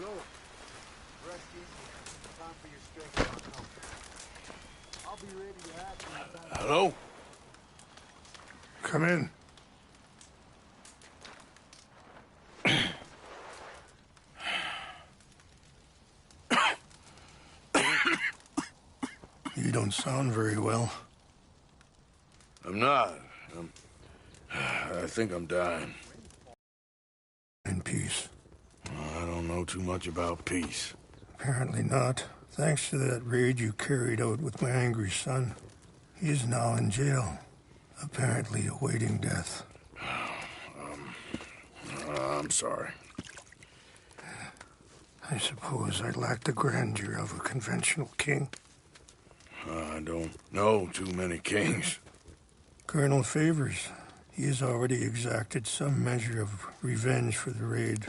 Hello. Rest easy. Time for your strength to come. I'll be ready to act when the time. Hello? Come in. You don't sound very well. I'm not. I think I'm dying. In peace. I don't know too much about peace. Apparently not. Thanks to that raid you carried out with my angry son. He is now in jail, apparently awaiting death. I'm sorry. I suppose I lack the grandeur of a conventional king. I don't know too many kings. Colonel Favors, he has already exacted some measure of revenge for the raid.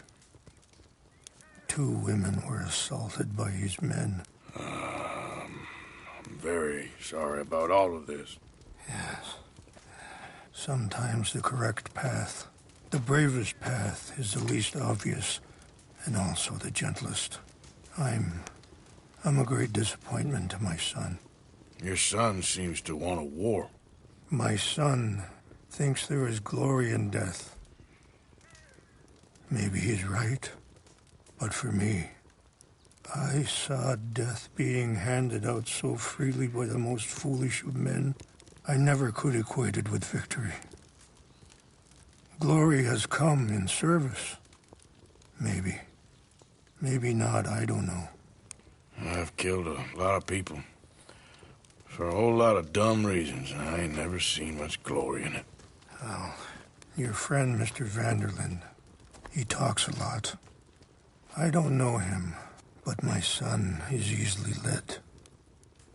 2 women were assaulted by his men. I'm very sorry about all of this. Yes. Sometimes the correct path, the bravest path, is the least obvious, and also the gentlest. I'm a great disappointment to my son. Your son seems to want a war. My son thinks there is glory in death. Maybe he's right, but for me, I saw death being handed out so freely by the most foolish of men, I never could equate it with victory. Glory has come in service. Maybe. Maybe not, I don't know. I've killed a lot of people. For a whole lot of dumb reasons, and I ain't never seen much glory in it. Oh, your friend, Mr. Vanderlyn, he talks a lot. I don't know him, but my son is easily led.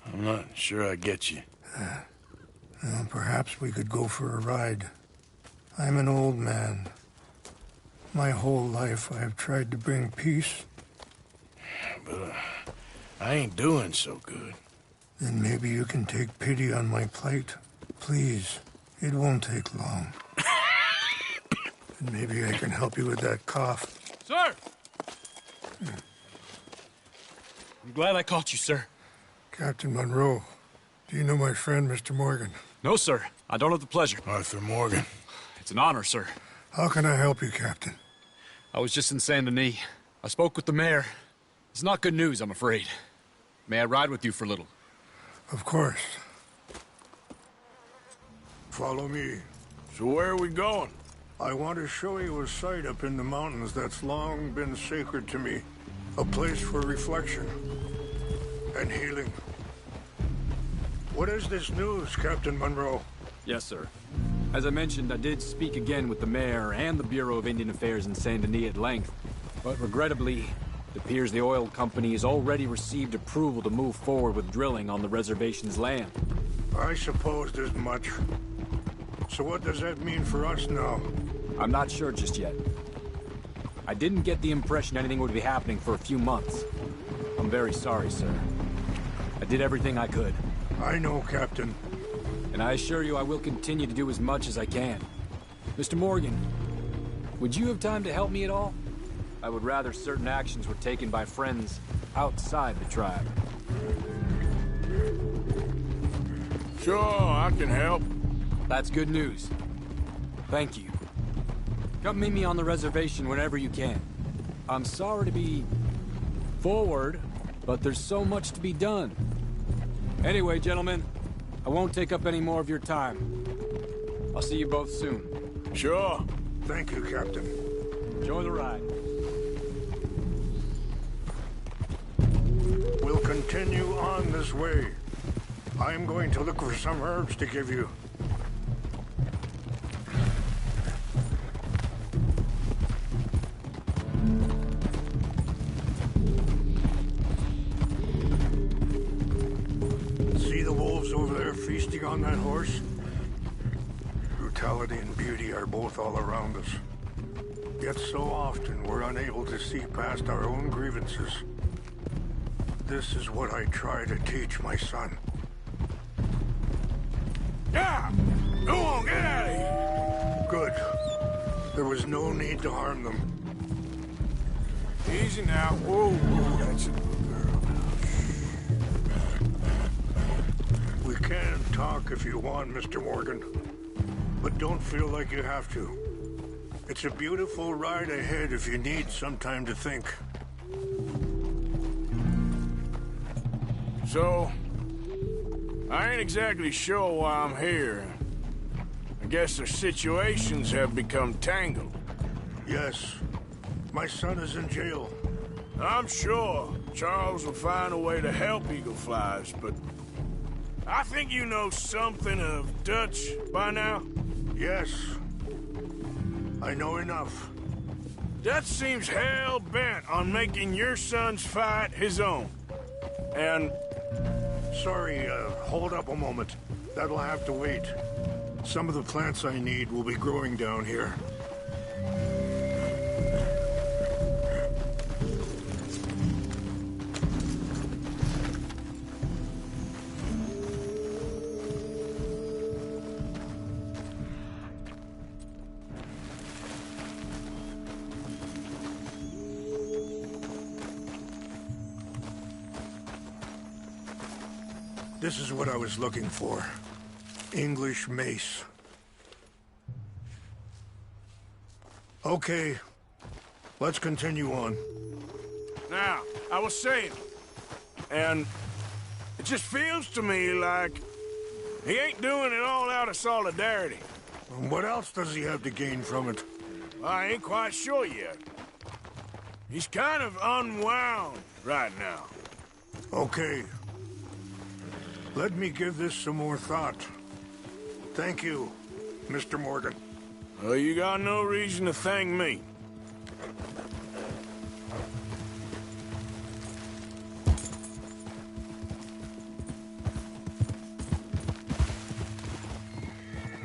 I'm not sure I get you. Well, perhaps we could go for a ride. I'm an old man. My whole life I have tried to bring peace. But I ain't doing so good. Then maybe you can take pity on my plight. Please, it won't take long. And maybe I can help you with that cough. Sir! I'm glad I caught you, sir. Captain Monroe, do you know my friend, Mr. Morgan? No, sir. I don't have the pleasure. Arthur Morgan. It's an honor, sir. How can I help you, Captain? I was just in Saint Denis. I spoke with the mayor. It's not good news, I'm afraid. May I ride with you for a little? Of course. Follow me. So where are we going? I want to show you a site up in the mountains that's long been sacred to me. A place for reflection and healing. What is this news, Captain Monroe? Yes, sir. As I mentioned, I did speak again with the mayor and the Bureau of Indian Affairs in Saint Denis at length. But regrettably, it appears the oil company has already received approval to move forward with drilling on the reservation's land. I supposed as much. So what does that mean for us now? I'm not sure just yet. I didn't get the impression anything would be happening for a few months. I'm very sorry, sir. I did everything I could. I know, Captain. And I assure you I will continue to do as much as I can. Mr. Morgan, would you have time to help me at all? I would rather certain actions were taken by friends outside the tribe. Sure, I can help. That's good news. Thank you. Come meet me on the reservation whenever you can. I'm sorry to be forward, but there's so much to be done. Anyway, gentlemen, I won't take up any more of your time. I'll see you both soon. Sure. Thank you, Captain. Enjoy the ride. We'll continue on this way. I'm going to look for some herbs to give you. See the wolves over there feasting on that horse? Brutality and beauty are both all around us. Yet so often we're unable to see past our own grievances. This is what I try to teach my son. Yeah! Go on, get out of here! Good. There was no need to harm them. Easy now. Whoa, that's a good girl. We can talk if you want, Mr. Morgan. But don't feel like you have to. It's a beautiful ride ahead if you need some time to think. So, I ain't exactly sure why I'm here. I guess their situations have become tangled. Yes. My son is in jail. I'm sure Charles will find a way to help Eagle Flies, but I think you know something of Dutch by now? Yes. I know enough. Dutch seems hell-bent on making your son's fight his own. And... Sorry, hold up a moment. That'll have to wait. Some of the plants I need will be growing down here. This is what I was looking for. English mace. Okay, let's continue on. now, I was saying, and it just feels to me like he ain't doing it all out of solidarity. What else does he have to gain from it? I ain't quite sure yet. He's kind of unwound right now. Okay. Let me give this some more thought. Thank you, Mr. Morgan. Well, you got no reason to thank me.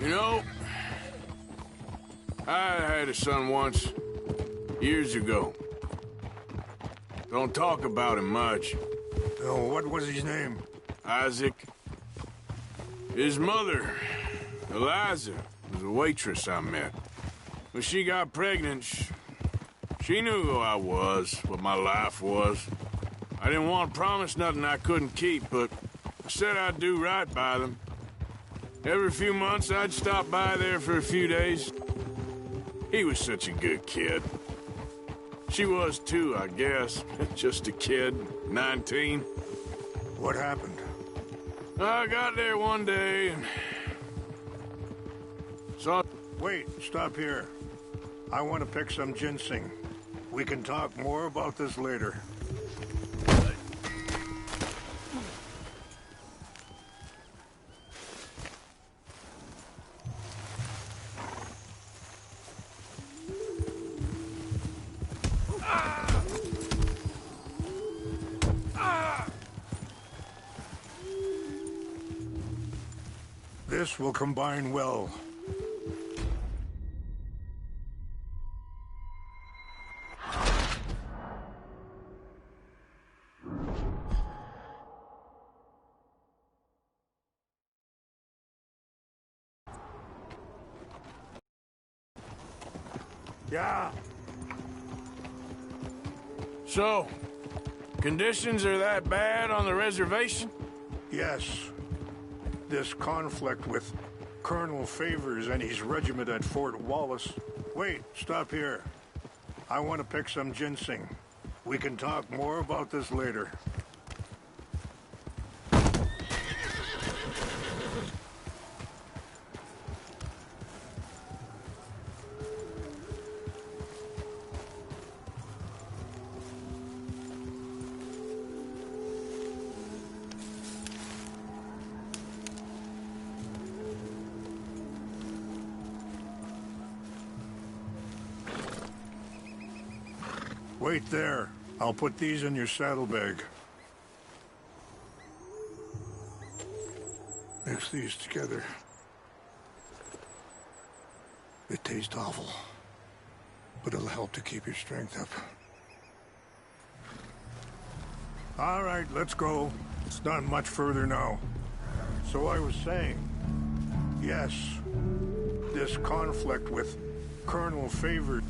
You know, I had a son once, years ago. Don't talk about him much. Oh, what was his name? Isaac. His mother, Eliza, was a waitress I met. When she got pregnant, she knew who I was, what my life was. I didn't want to promise nothing I couldn't keep, but I said I'd do right by them. Every few months, I'd stop by there for a few days. He was such a good kid. She was too, I guess. Just a kid, 19. What happened? I got there one day and saw... Wait, stop here. I want to pick some ginseng. We can talk more about this later. This will combine well. Yeah. So, conditions are that bad on the reservation? Yes. This conflict with Colonel Favors and his regiment at Fort Wallace. Wait, stop here. I want to pick some ginseng. We can talk more about this later. Wait there. I'll put these in your saddlebag. Mix these together. It tastes awful, but it'll help to keep your strength up. All right, let's go. It's not much further now. So I was saying, yes, this conflict with Colonel Favors.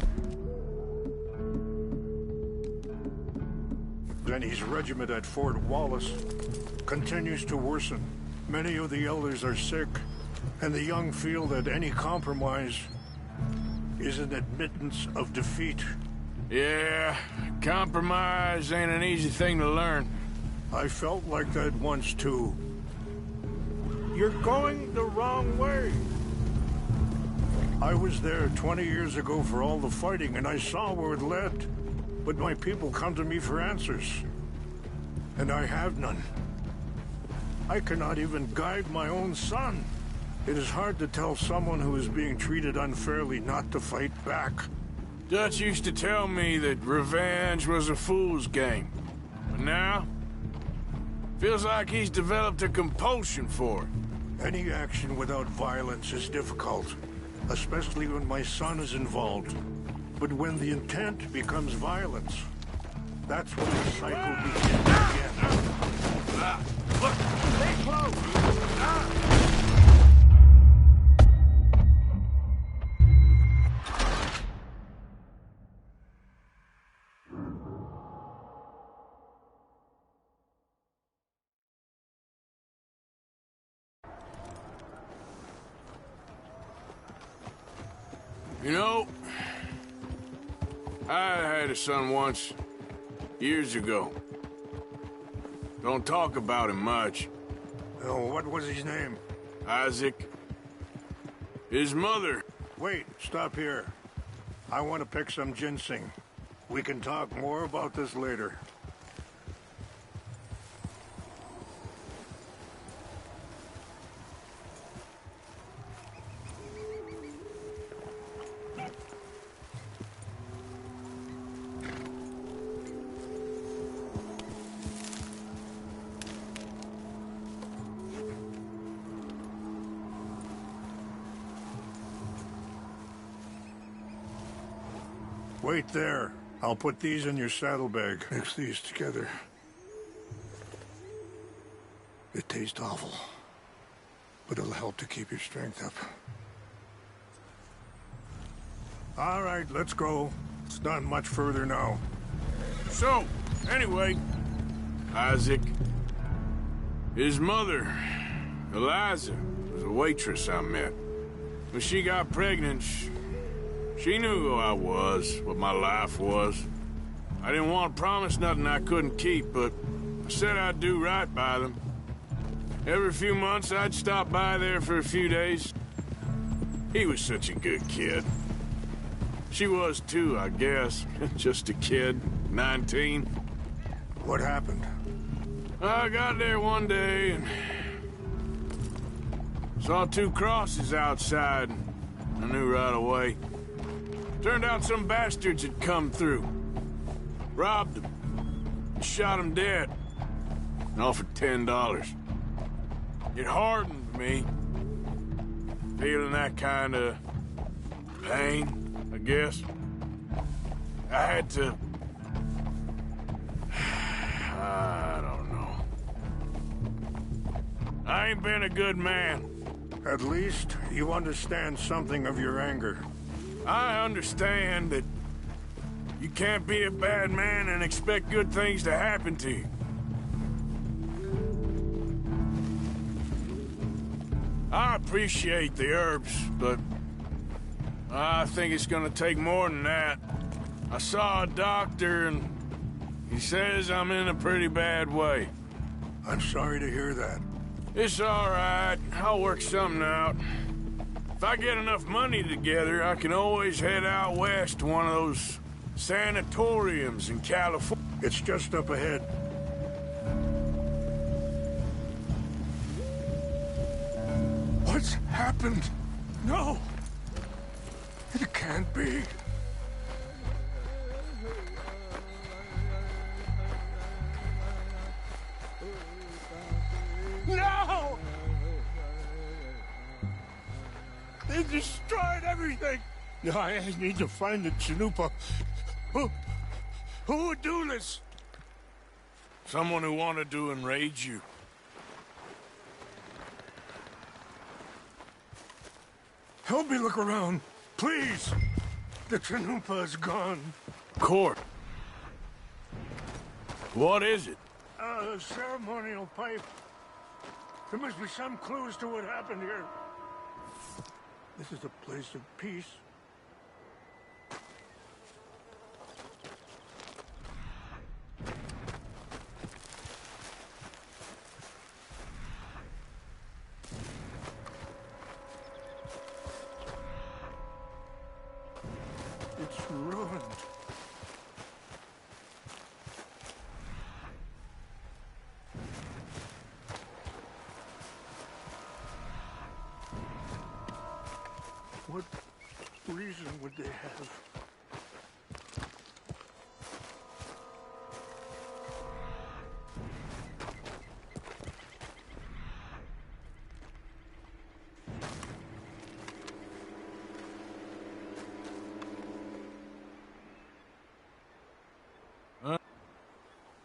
and his regiment at Fort Wallace continues to worsen. Many of the elders are sick, and the young feel that any compromise is an admittance of defeat. Yeah, compromise ain't an easy thing to learn. I felt like that once too. You're going the wrong way. I was there 20 years ago for all the fighting, and I saw where it led. But my people come to me for answers, and I have none. I cannot even guide my own son. It is hard to tell someone who is being treated unfairly not to fight back. Dutch used to tell me that revenge was a fool's game. But now, feels like he's developed a compulsion for it. Any action without violence is difficult, especially when my son is involved. But when the intent becomes violence, that's when the cycle begins again. Look, stay close! You know, I had a son once, years ago. Don't talk about him much. Oh, what was his name? Isaac. His mother. Wait, stop here. I want to pick some ginseng. We can talk more about this later. Wait there. I'll put these in your saddlebag. Mix these together. It tastes awful, but it'll help to keep your strength up. All right, let's go. It's not much further now. So, anyway, Isaac. His mother, Eliza, was a waitress I met. When she got pregnant, she knew who I was, what my life was. I didn't want to promise nothing I couldn't keep, but I said I'd do right by them. Every few months, I'd stop by there for a few days. He was such a good kid. She was too, I guess. Just a kid, 19. What happened? I got there one day and saw two crosses outside. I knew right away. Turned out some bastards had come through. Robbed them. Shot them dead. And offered $10. It hardened me. Feeling that kind of pain, I guess. I had to... I don't know. I ain't been a good man. At least you understand something of your anger. I understand that you can't be a bad man and expect good things to happen to you. I appreciate the herbs, but I think it's gonna take more than that. I saw a doctor and he says I'm in a pretty bad way. I'm sorry to hear that. It's all right. I'll work something out. If I get enough money together, I can always head out west to one of those sanatoriums in California. It's just up ahead. What's happened? No! It can't be. No! They destroyed everything! No, I need to find the Chanupa. Who would do this? Someone who wanted to enrage you. Help me look around, please. The Chanupa is gone. Court. What is it? A ceremonial pipe. There must be some clues to what happened here. This is a place of peace. It's ruined. What reason would they have?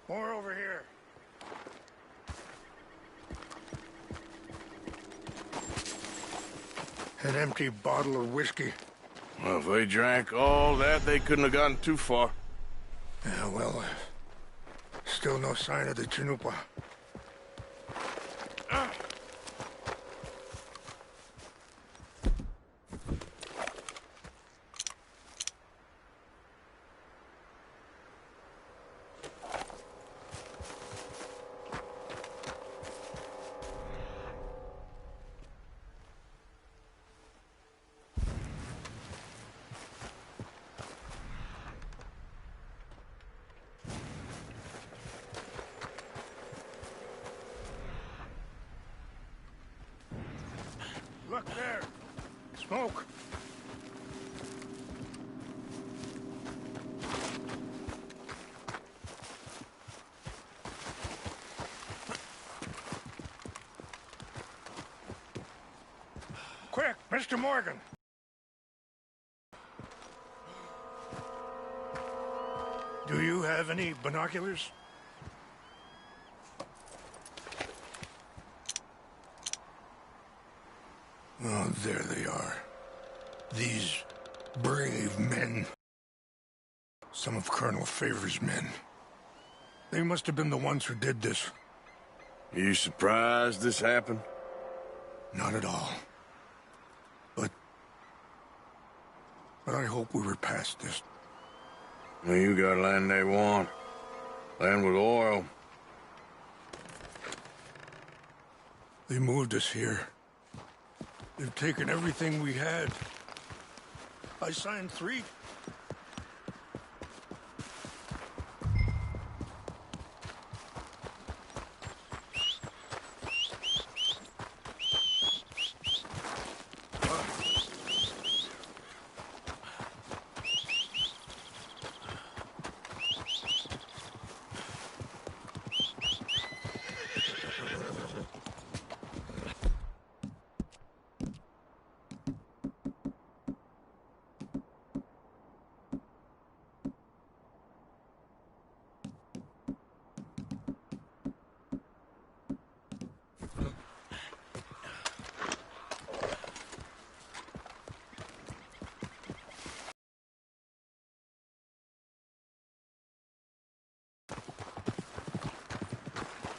More over here. An empty bottle of whiskey. Well, if they drank all that, they couldn't have gotten too far. Yeah, well, still no sign of the Chanupa. Look there! Smoke! Quick, Mr. Morgan! Do you have any binoculars? Oh, there they are. These brave men. Some of Colonel Favor's men. They must have been the ones who did this. You surprised this happened? Not at all. But I hope we were past this. Well, you got land they want. Land with oil. They moved us here. They've taken everything we had. I signed 3.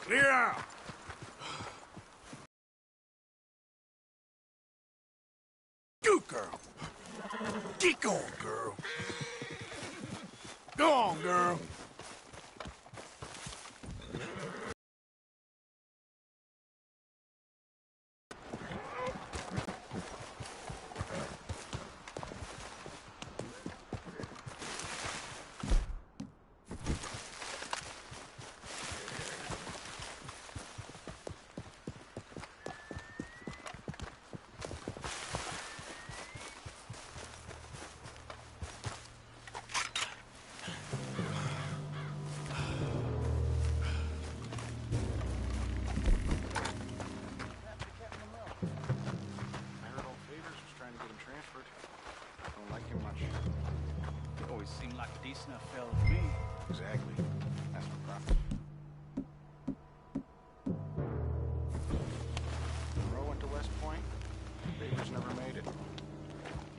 Clear out! Go, girl! Get going, girl! Go on, girl! Seemed like a decent enough fella to me. Exactly. That's what profit. Monroe went to West Point. Favors never made it.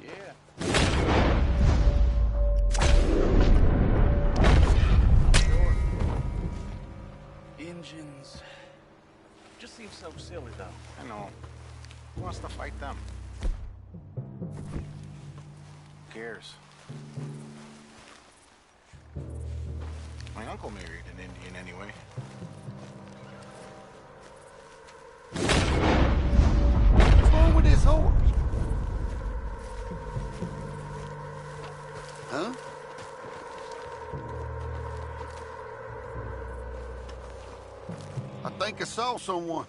Yeah. wants to fight them? Who cares? My uncle married an Indian anyway. What's wrong with this horse? Huh? I think I saw someone.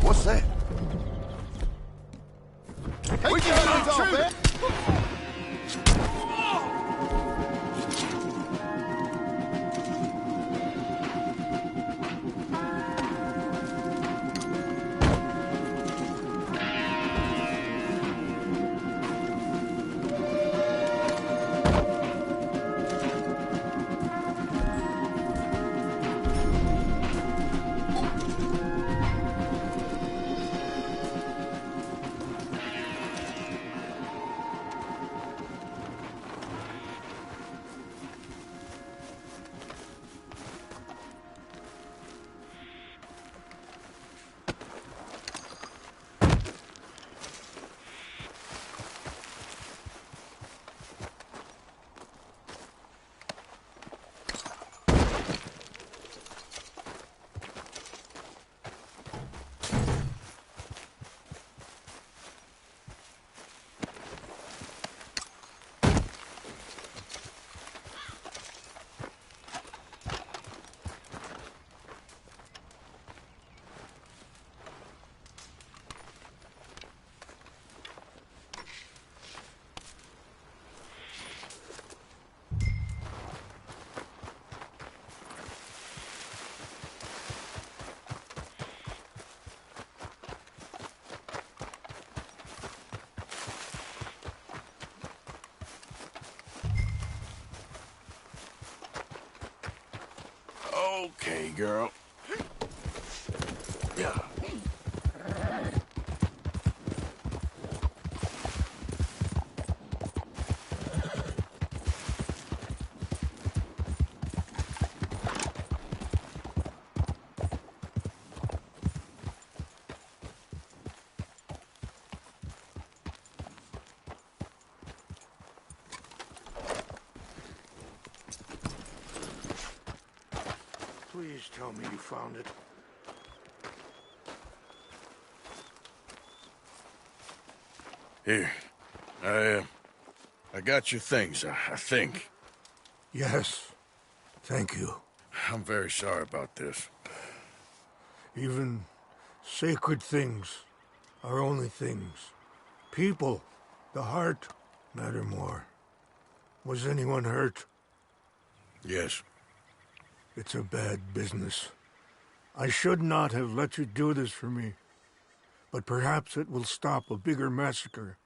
What's that? Hey, we can talk, man. Okay, girl. Yeah. Please tell me you found it. Here. I got your things, I think. Yes. Thank you. I'm very sorry about this. Even sacred things are only things. People, the heart, matter more. Was anyone hurt? Yes. It's a bad business. I should not have let you do this for me. But perhaps it will stop a bigger massacre.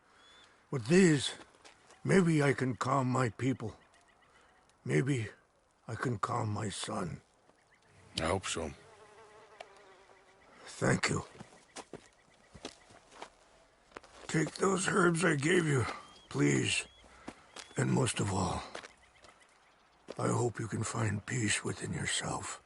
With these, maybe I can calm my people. Maybe I can calm my son. I hope so. Thank you. Take those herbs I gave you, please. And most of all, I hope you can find peace within yourself.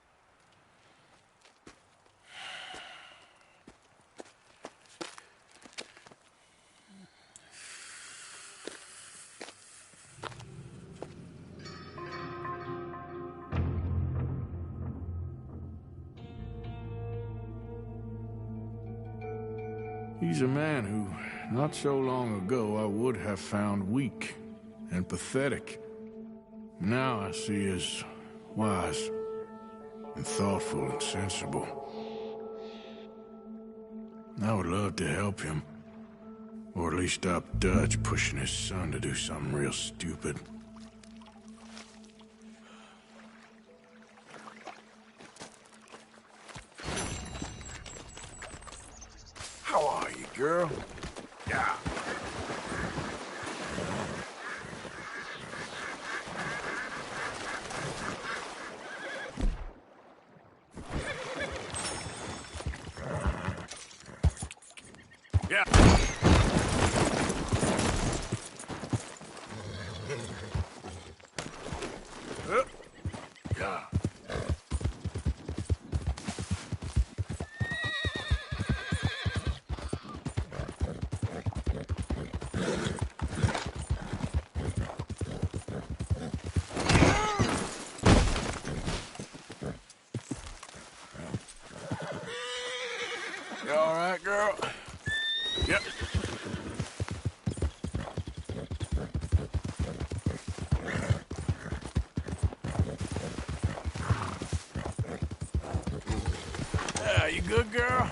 He's a man who, not so long ago, I would have found weak and pathetic. Now I see as wise and thoughtful and sensible. I would love to help him, or at least stop Dutch pushing his son to do something real stupid. How are you, girl? Yeah. Yeah. Yeah. You all right, girl? Yep. Yeah, you good, girl?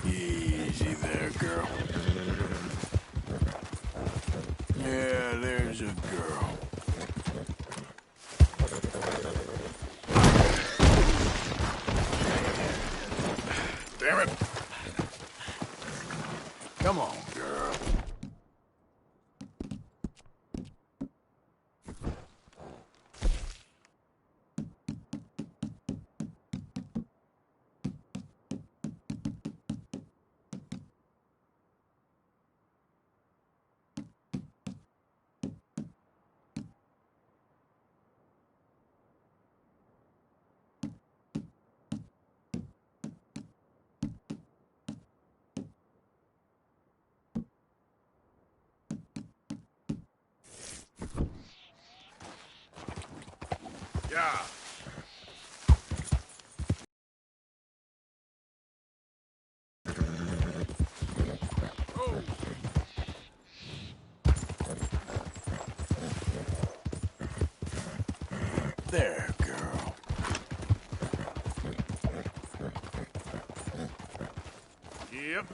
Easy there, girl. Yeah, there's a girl. Damn it. Come on, girl. Yeah. Oh. There, girl. Yep.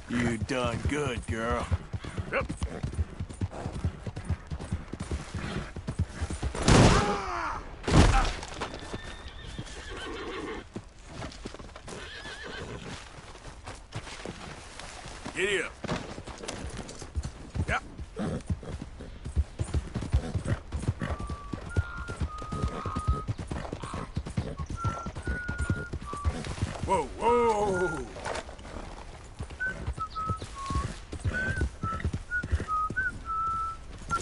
You done good, girl. Yep. Giddy up. Yep. Whoa, whoa.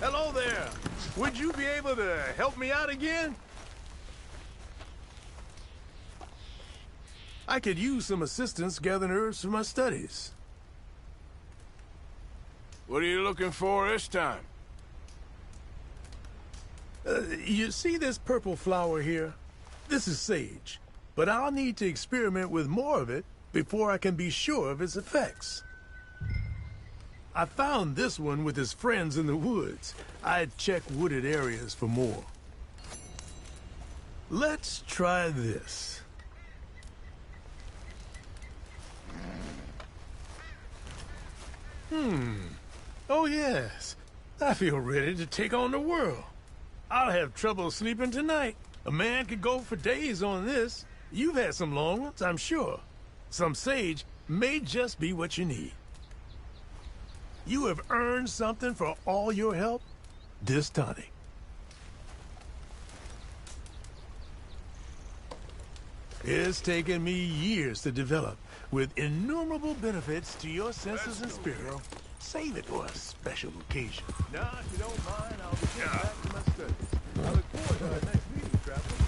Hello there. Would you be able to help me out again? I could use some assistance gathering herbs for my studies. What are you looking for this time? You see this purple flower here? This is sage, but I'll need to experiment with more of it before I can be sure of its effects. I found this one with his friends in the woods. I'd check wooded areas for more. Let's try this. Oh, yes. I feel ready to take on the world. I'll have trouble sleeping tonight. A man could go for days on this. You've had some long ones, I'm sure. Some sage may just be what you need. You have earned something for all your help. This tonic. It's taken me years to develop, with innumerable benefits to your senses and spirit. Save it for a special occasion. Now, if you don't mind, I'll be getting back to my studies. I look forward to our next meeting, Traveler.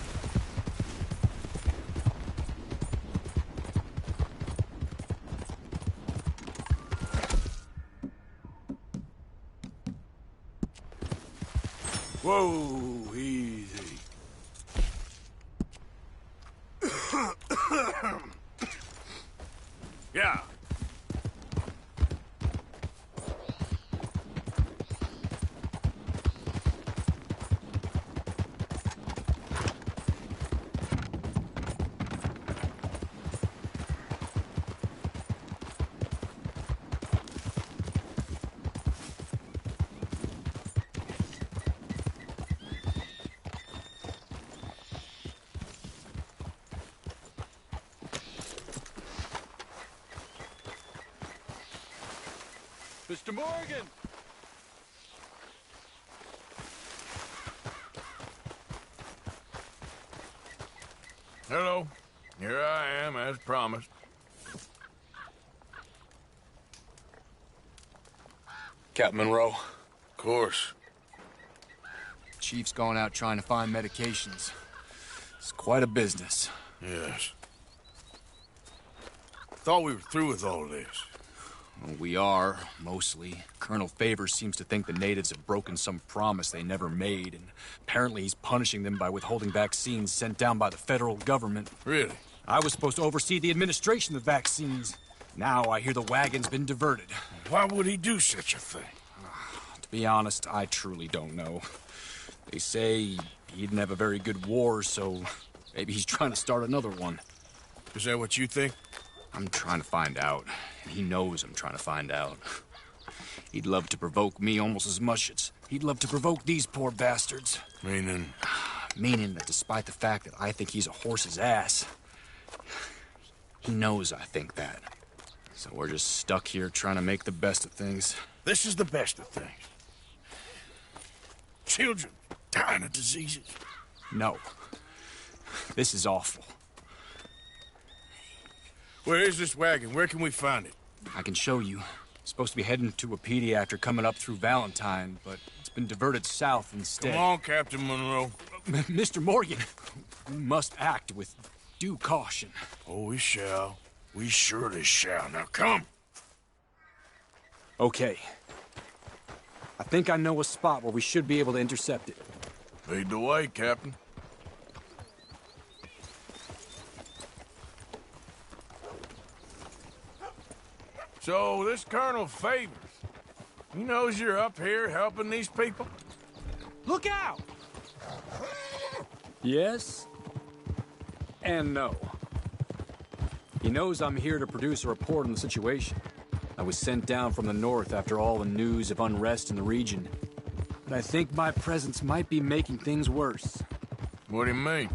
Whoa, easy. Yeah. Mr. Morgan! Hello. Here I am, as promised. Captain Monroe. Of course. Chief's gone out trying to find medications. It's quite a business. Yes. Thought we were through with all this. Well, we are, mostly. Colonel Favors seems to think the natives have broken some promise they never made, and apparently he's punishing them by withholding vaccines sent down by the federal government. Really? I was supposed to oversee the administration of the vaccines. Now I hear the wagon's been diverted. Why would he do such a thing? To be honest, I truly don't know. They say he didn't have a very good war, so maybe he's trying to start another one. Is that what you think? I'm trying to find out, and he knows I'm trying to find out. He'd love to provoke me almost as much as he'd love to provoke these poor bastards. Meaning? Meaning that despite the fact that I think he's a horse's ass, he knows I think that. So we're just stuck here trying to make the best of things. This is the best of things. Children dying of diseases. No. This is awful. Where is this wagon? Where can we find it? I can show you. It's supposed to be heading to a pediatric coming up through Valentine, but it's been diverted south instead. Come on, Captain Monroe. Mr. Morgan, we must act with due caution. Oh, we shall. We surely shall. Now, come. Okay. I think I know a spot where we should be able to intercept it. Lead the way, Captain. So, this Colonel Favors, he knows you're up here helping these people? Look out! Yes and no. He knows I'm here to produce a report on the situation. I was sent down from the north after all the news of unrest in the region. But I think my presence might be making things worse. What do you mean?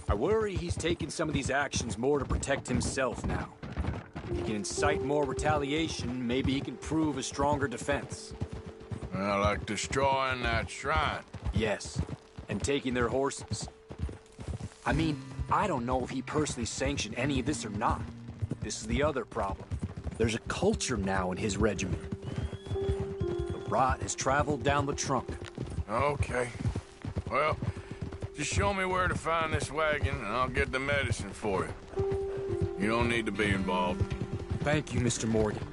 I worry he's taking some of these actions more to protect himself now. If he can incite more retaliation, maybe he can prove a stronger defense. Well, like destroying that shrine. Yes, and taking their horses. I mean, I don't know if he personally sanctioned any of this or not. This is the other problem. There's a culture now in his regiment. The rot has traveled down the trunk. Okay. Well, just show me where to find this wagon, and I'll get the medicine for you. You don't need to be involved. Thank you, Mr. Morgan.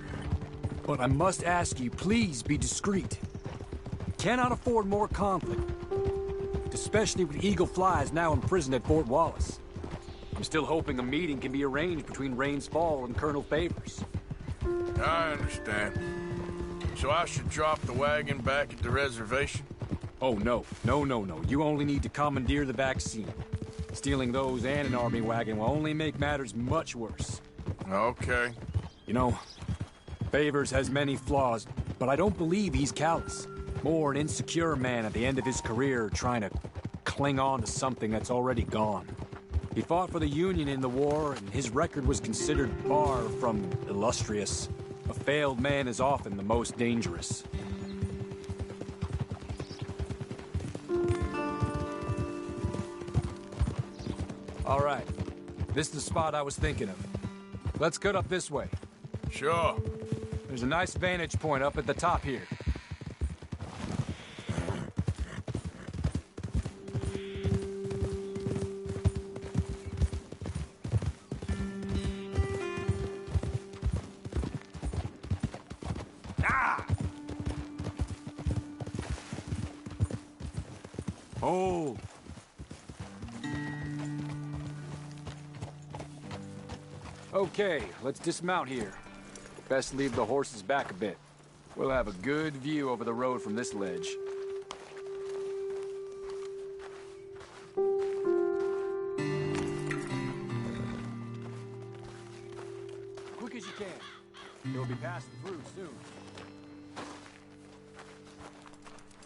But I must ask you, please be discreet. We cannot afford more conflict. Especially with Eagle Flies now imprisoned at Fort Wallace. I'm still hoping a meeting can be arranged between Rains Fall and Colonel Favors. I understand. So I should drop the wagon back at the reservation? Oh, no. No. You only need to commandeer the vaccine. Stealing those and an army wagon will only make matters much worse. Okay. You know, Favors has many flaws, but I don't believe he's callous. More an insecure man at the end of his career trying to cling on to something that's already gone. He fought for the Union in the war, and his record was considered far from illustrious. A failed man is often the most dangerous. All right. This is the spot I was thinking of. Let's cut up this way. Sure. There's a nice vantage point up at the top here. Hold. Okay, let's dismount here. Best leave the horses back a bit. We'll have a good view over the road from this ledge. Quick as you can. You'll be passing through soon.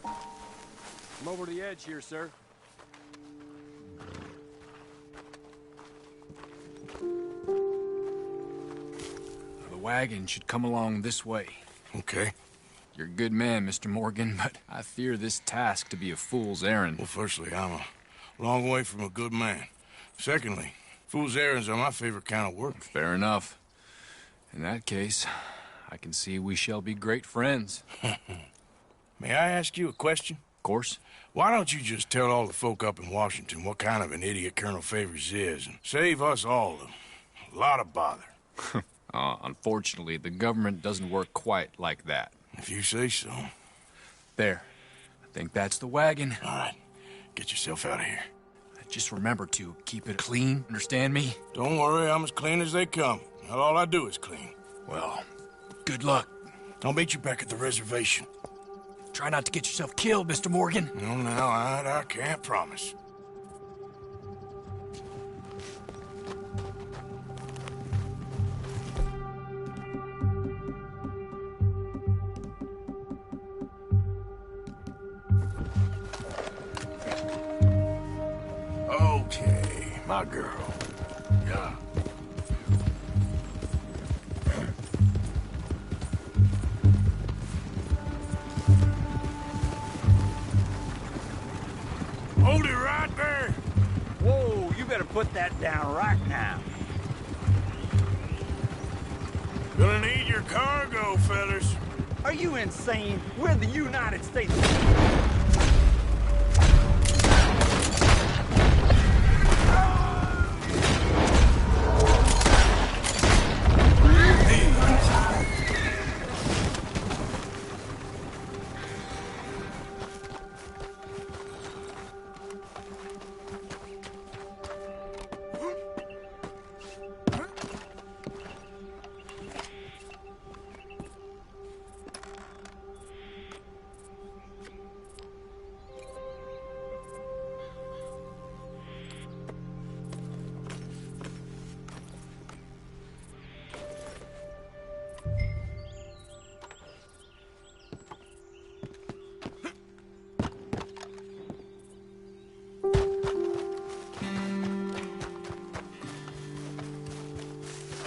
Come over to the edge here, sir. The wagon should come along this way. Okay. You're a good man, Mr. Morgan, but I fear this task to be a fool's errand. Well, firstly, I'm a long way from a good man. Secondly, fool's errands are my favorite kind of work. Fair enough. In that case, I can see we shall be great friends. May I ask you a question? Of course. Why don't you just tell all the folk up in Washington what kind of an idiot Colonel Favors is and save us all a lot of bother? Unfortunately, the government doesn't work quite like that. If you say so. There. I think that's the wagon. All right. Get yourself out of here. Just remember to keep it clean, understand me? Don't worry, I'm as clean as they come. Not all I do is clean. Well, good luck. I'll meet you back at the reservation. Try not to get yourself killed, Mr. Morgan. No, I can't promise. Okay, my girl. Yeah. Hold it right there. Whoa, you better put that down right now. Gonna need your cargo, fellas. Are you insane? We're the United States.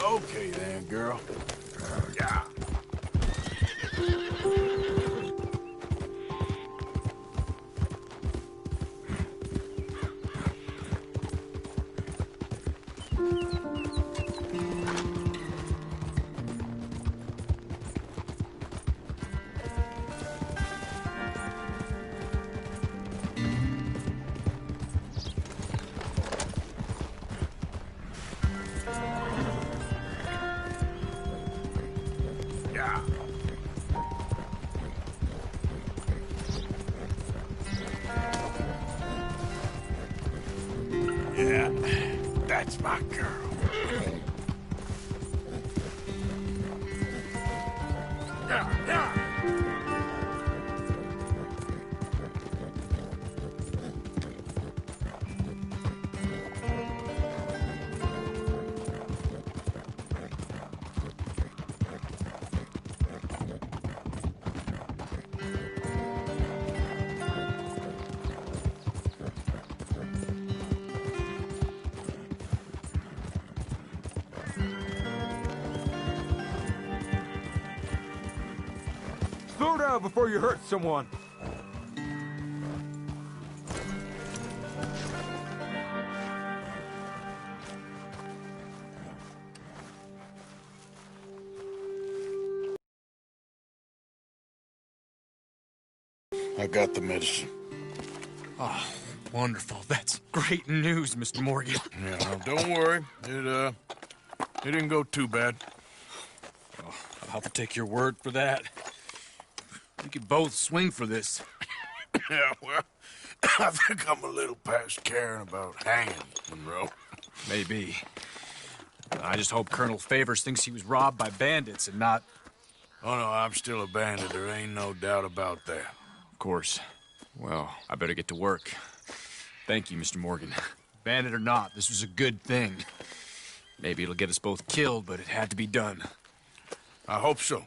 Okay then, girl. Yeah. Yeah, that's my girl. Yeah. around before you hurt someone. I got the medicine. Oh, wonderful. That's great news, Mr. Morgan. Yeah, no, don't worry. It didn't go too bad. Oh, I'll have to take your word for that. We could both swing for this. Yeah, well, I think I'm a little past caring about hanging, Monroe. Maybe. I just hope Colonel Favors thinks he was robbed by bandits and not... Oh, no, I'm still a bandit. There ain't no doubt about that. Of course. Well, I better get to work. Thank you, Mr. Morgan. Bandit or not, this was a good thing. Maybe it'll get us both killed, but it had to be done. I hope so.